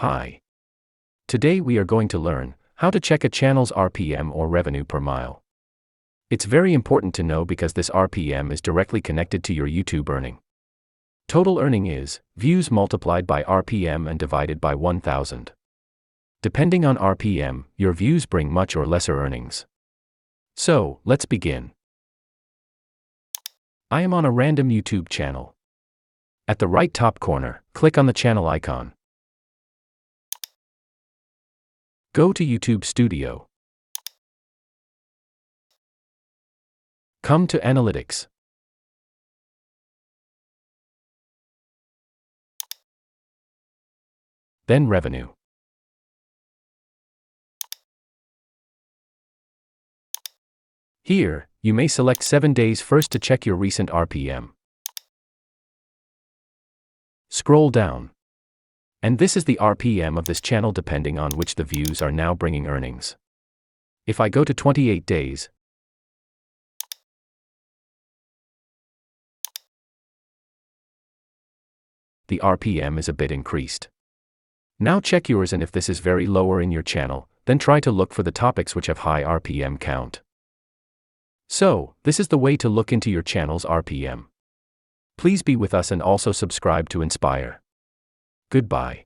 Hi. Today we are going to learn how to check a channel's RPM or revenue per mile. It's very important to know because this RPM is directly connected to your YouTube earning. Total earning is views multiplied by RPM and divided by 1000. Depending on RPM, your views bring much or lesser earnings. So, let's begin. I am on a random YouTube channel. At the right top corner, click on the channel icon. Go to YouTube Studio. Come to Analytics. Then Revenue. Here, you may select 7 days first to check your recent RPM. Scroll down. And this is the RPM of this channel depending on which the views are now bringing earnings. If I go to 28 days, the RPM is a bit increased. Now check yours, and if this is very lower in your channel, then try to look for the topics which have high RPM count. So, this is the way to look into your channel's RPM. Please be with us and also subscribe to Inspire. Goodbye.